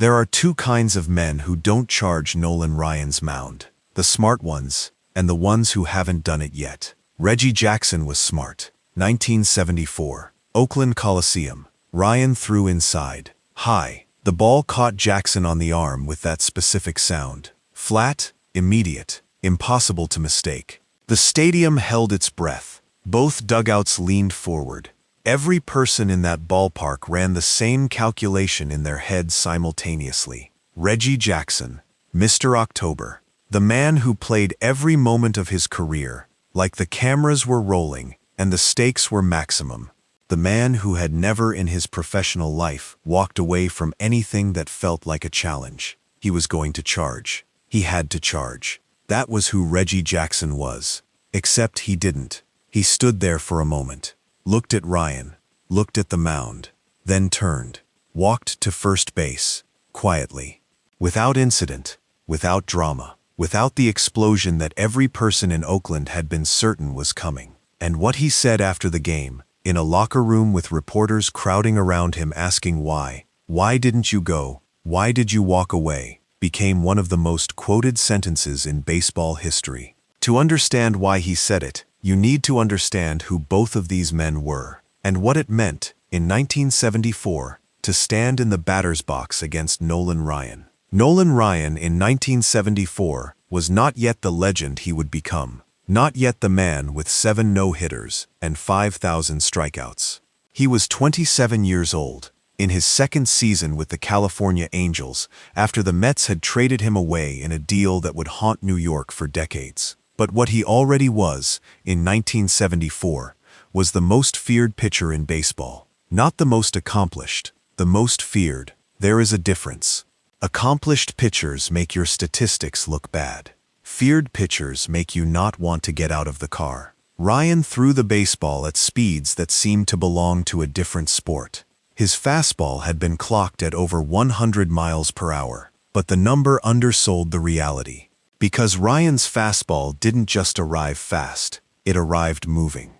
There are two kinds of men who don't charge Nolan Ryan's mound: the smart ones and the ones who haven't done it yet. Reggie Jackson was smart. 1974, Oakland Coliseum. Ryan threw inside. High. The ball caught Jackson on the arm with that specific sound. Flat, immediate, impossible to mistake. The stadium held its breath. Both dugouts leaned forward. Every person in that ballpark ran the same calculation in their heads simultaneously. Reggie Jackson, Mr. October, the man who played every moment of his career, like the cameras were rolling and the stakes were maximum. The man who had never in his professional life walked away from anything that felt like a challenge. He was going to charge. He had to charge. That was who Reggie Jackson was. Except he didn't. He stood there for a moment, looked at Ryan, looked at the mound, then turned, walked to first base, quietly, without incident, without drama, without the explosion that every person in Oakland had been certain was coming. And what he said after the game, in a locker room with reporters crowding around him asking why didn't you go, why did you walk away, became one of the most quoted sentences in baseball history. To understand why he said it, you need to understand who both of these men were, and what it meant, in 1974, to stand in the batter's box against Nolan Ryan. Nolan Ryan in 1974 was not yet the legend he would become, not yet the man with 7 no-hitters and 5,000 strikeouts. He was 27 years old, in his second season with the California Angels, after the Mets had traded him away in a deal that would haunt New York for decades. But what he already was, in 1974, was the most feared pitcher in baseball. Not the most accomplished, the most feared. There is a difference. Accomplished pitchers make your statistics look bad. Feared pitchers make you not want to get out of the car. Ryan threw the baseball at speeds that seemed to belong to a different sport. His fastball had been clocked at over 100 miles per hour, but the number undersold the reality. Because Ryan's fastball didn't just arrive fast, it arrived moving,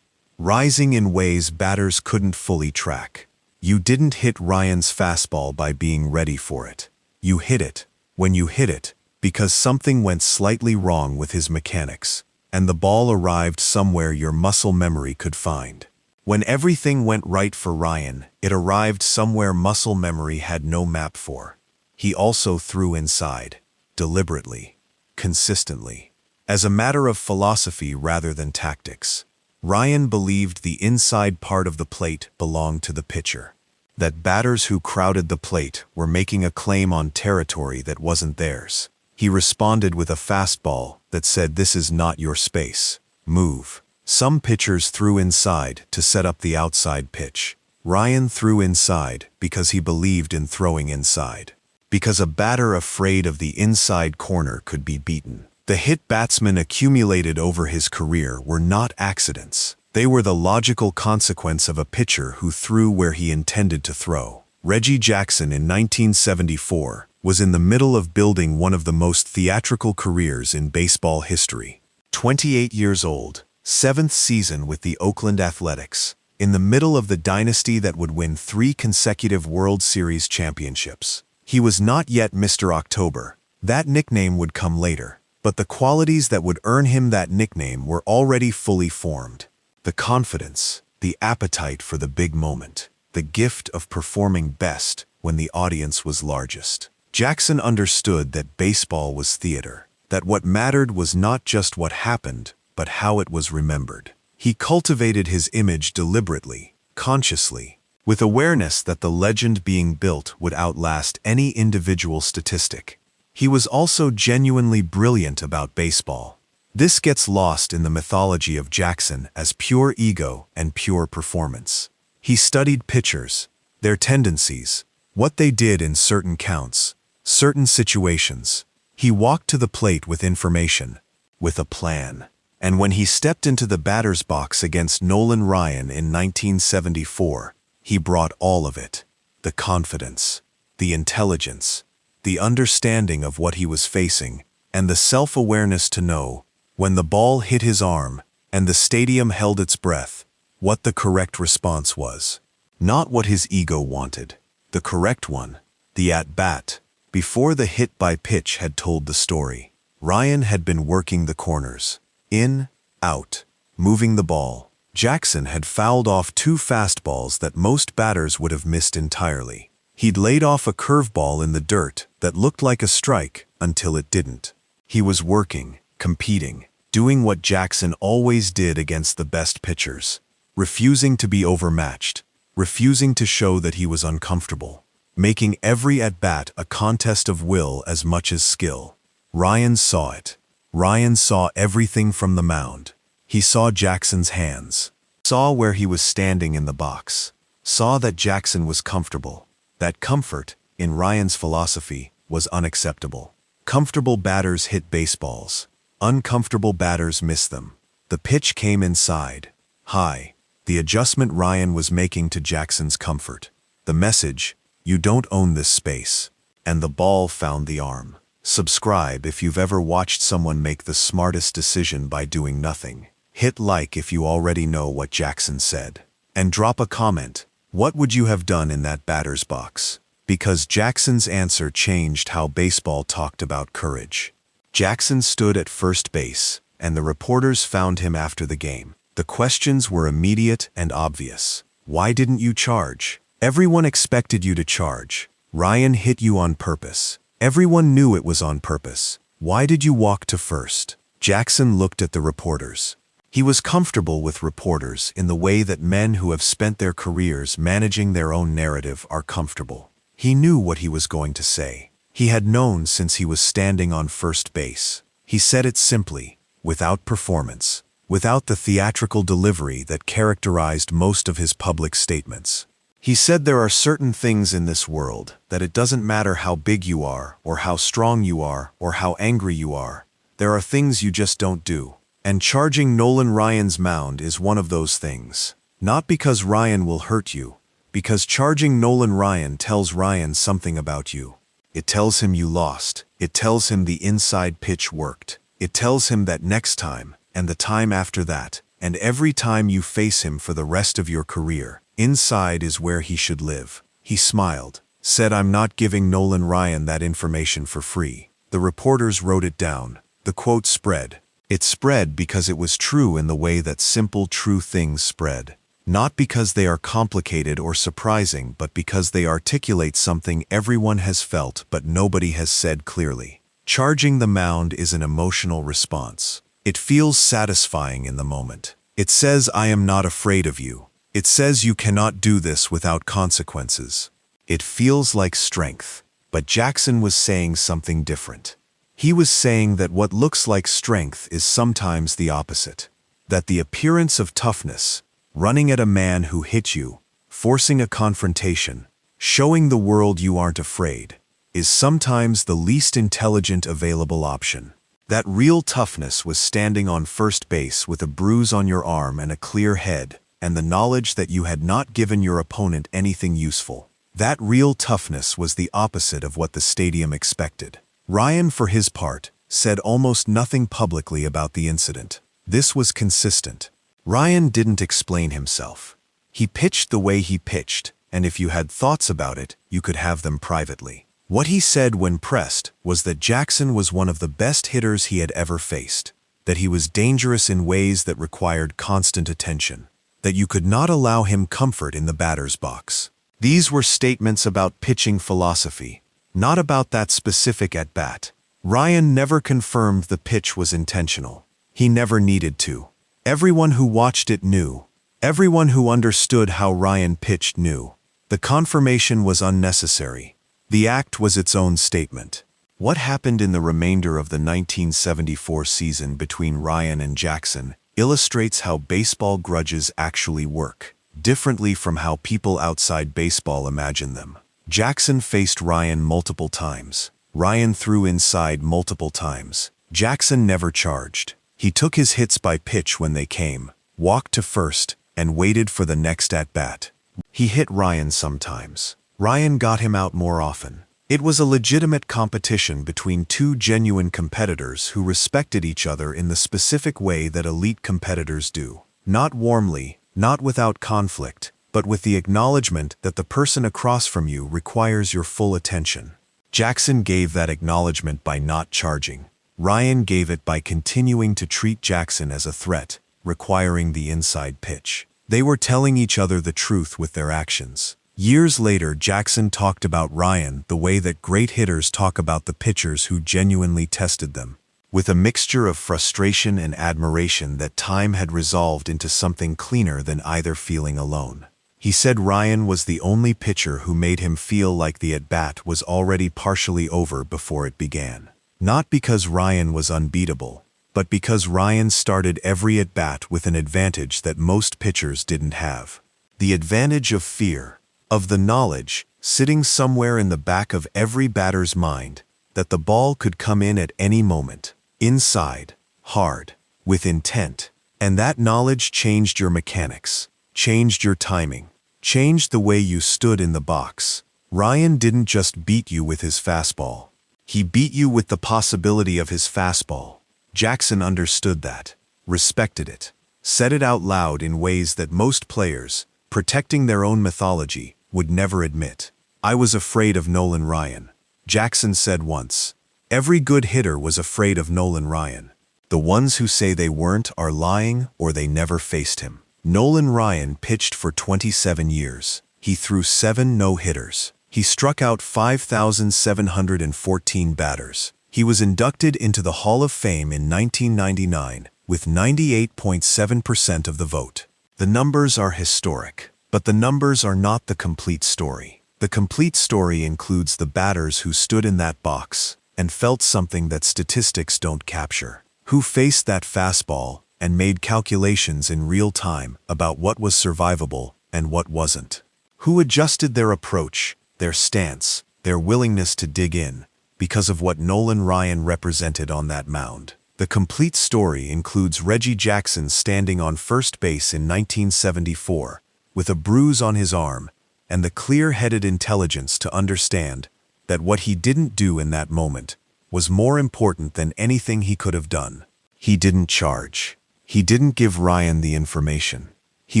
rising in ways batters couldn't fully track. You didn't hit Ryan's fastball by being ready for it. You hit it, when you hit it, because something went slightly wrong with his mechanics, and the ball arrived somewhere your muscle memory could find. When everything went right for Ryan, it arrived somewhere muscle memory had no map for. He also threw inside, deliberately, consistently, as a matter of philosophy rather than tactics. Ryan believed the inside part of the plate belonged to the pitcher, that batters who crowded the plate were making a claim on territory that wasn't theirs. He responded with a fastball that said, "This is not your space. Move." Some pitchers threw inside to set up the outside pitch. Ryan threw inside because he believed in throwing inside. Because a batter afraid of the inside corner could be beaten. The hit batsmen accumulated over his career were not accidents. They were the logical consequence of a pitcher who threw where he intended to throw. Reggie Jackson in 1974 was in the middle of building one of the most theatrical careers in baseball history. 28 years old, 7th season with the Oakland Athletics, in the middle of the dynasty that would win 3 consecutive World Series championships. He was not yet Mr. October. That nickname would come later, but the qualities that would earn him that nickname were already fully formed. The confidence, the appetite for the big moment, the gift of performing best when the audience was largest. Jackson understood that baseball was theater, that what mattered was not just what happened, but how it was remembered. He cultivated his image deliberately, consciously, with awareness that the legend being built would outlast any individual statistic. He was also genuinely brilliant about baseball. This gets lost in the mythology of Jackson as pure ego and pure performance. He studied pitchers, their tendencies, what they did in certain counts, certain situations. He walked to the plate with information, with a plan. And when he stepped into the batter's box against Nolan Ryan in 1974, he brought all of it: the confidence, the intelligence, the understanding of what he was facing, and the self-awareness to know, when the ball hit his arm and the stadium held its breath, what the correct response was. Not what his ego wanted. The correct one, the at-bat, Before the hit by pitch had told the story, Ryan had been working the corners. In, out, moving the ball. Jackson had fouled off two fastballs that most batters would have missed entirely. He'd laid off a curveball in the dirt that looked like a strike until it didn't. He was working, competing, doing what Jackson always did against the best pitchers, refusing to be overmatched, refusing to show that he was uncomfortable, making every at-bat a contest of will as much as skill. Ryan saw it. Ryan saw everything from the mound. He saw Jackson's hands, saw where he was standing in the box, saw that Jackson was comfortable. That comfort, in Ryan's philosophy, was unacceptable. Comfortable batters hit baseballs. Uncomfortable batters miss them. The pitch came inside, high. The adjustment Ryan was making to Jackson's comfort. The message, you don't own this space. And the ball found the arm. Subscribe if you've ever watched someone make the smartest decision by doing nothing. Hit like if you already know what Jackson said. And drop a comment. What would you have done in that batter's box? Because Jackson's answer changed how baseball talked about courage. Jackson stood at first base, and the reporters found him after the game. The questions were immediate and obvious. Why didn't you charge? Everyone expected you to charge. Ryan hit you on purpose. Everyone knew it was on purpose. Why did you walk to first? Jackson looked at the reporters. He was comfortable with reporters in the way that men who have spent their careers managing their own narrative are comfortable. He knew what he was going to say. He had known since he was standing on first base. He said it simply, without performance, without the theatrical delivery that characterized most of his public statements. He said there are certain things in this world that it doesn't matter how big you are, or how strong you are, or how angry you are. There are things you just don't do. And charging Nolan Ryan's mound is one of those things. Not because Ryan will hurt you, because charging Nolan Ryan tells Ryan something about you. It tells him you lost. It tells him the inside pitch worked. It tells him that next time, and the time after that, and every time you face him for the rest of your career, inside is where he should live. He smiled, said, I'm not giving Nolan Ryan that information for free. The reporters wrote it down. The quote spread. It spread because it was true in the way that simple, true things spread. Not because they are complicated or surprising, but because they articulate something everyone has felt but nobody has said clearly. Charging the mound is an emotional response. It feels satisfying in the moment. It says, I am not afraid of you. It says you cannot do this without consequences. It feels like strength. But Jackson was saying something different. He was saying that what looks like strength is sometimes the opposite. That the appearance of toughness, running at a man who hit you, forcing a confrontation, showing the world you aren't afraid, is sometimes the least intelligent available option. That real toughness was standing on first base with a bruise on your arm and a clear head, and the knowledge that you had not given your opponent anything useful. That real toughness was the opposite of what the stadium expected. Ryan, for his part, said almost nothing publicly about the incident. This was consistent. Ryan didn't explain himself. He pitched the way he pitched, and if you had thoughts about it, you could have them privately. What he said when pressed was that Jackson was one of the best hitters he had ever faced, that he was dangerous in ways that required constant attention, that you could not allow him comfort in the batter's box. These were statements about pitching philosophy, not about that specific at-bat. Ryan never confirmed the pitch was intentional. He never needed to. Everyone who watched it knew. Everyone who understood how Ryan pitched knew. The confirmation was unnecessary. The act was its own statement. What happened in the remainder of the 1974 season between Ryan and Jackson illustrates how baseball grudges actually work, differently from how people outside baseball imagine them. Jackson faced Ryan multiple times. Ryan threw inside multiple times. Jackson never charged. He took his hits by pitch when they came, walked to first, and waited for the next at-bat. He hit Ryan sometimes. Ryan got him out more often. It was a legitimate competition between two genuine competitors who respected each other in the specific way that elite competitors do. Not warmly, not without conflict, but with the acknowledgement that the person across from you requires your full attention. Jackson gave that acknowledgement by not charging. Ryan gave it by continuing to treat Jackson as a threat, requiring the inside pitch. They were telling each other the truth with their actions. Years later, Jackson talked about Ryan the way that great hitters talk about the pitchers who genuinely tested them, with a mixture of frustration and admiration that time had resolved into something cleaner than either feeling alone. He said Ryan was the only pitcher who made him feel like the at-bat was already partially over before it began. Not because Ryan was unbeatable, but because Ryan started every at-bat with an advantage that most pitchers didn't have. The advantage of fear, of the knowledge, sitting somewhere in the back of every batter's mind, that the ball could come in at any moment, inside, hard, with intent. And that knowledge changed your mechanics, changed your timing, changed the way you stood in the box. Ryan didn't just beat you with his fastball. He beat you with the possibility of his fastball. Jackson understood that, respected it, said it out loud in ways that most players, protecting their own mythology, would never admit. "I was afraid of Nolan Ryan," Jackson said once. Every good hitter was afraid of Nolan Ryan. The ones who say they weren't are lying or they never faced him. Nolan Ryan pitched for 27 years. He threw 7 no-hitters. He struck out 5,714 batters. He was inducted into the Hall of Fame in 1999 with 98.7% of the vote. The numbers are historic, but the numbers are not the complete story. The complete story includes the batters who stood in that box and felt something that statistics don't capture, who faced that fastball and made calculations in real time about what was survivable and what wasn't, who adjusted their approach, their stance, their willingness to dig in, because of what Nolan Ryan represented on that mound. The complete story includes Reggie Jackson standing on first base in 1974, with a bruise on his arm, and the clear-headed intelligence to understand that what he didn't do in that moment was more important than anything he could have done. He didn't charge. He didn't give Ryan the information. He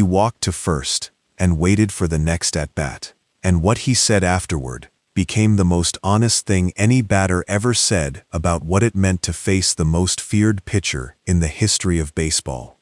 walked to first and waited for the next at-bat. And what he said afterward became the most honest thing any batter ever said about what it meant to face the most feared pitcher in the history of baseball.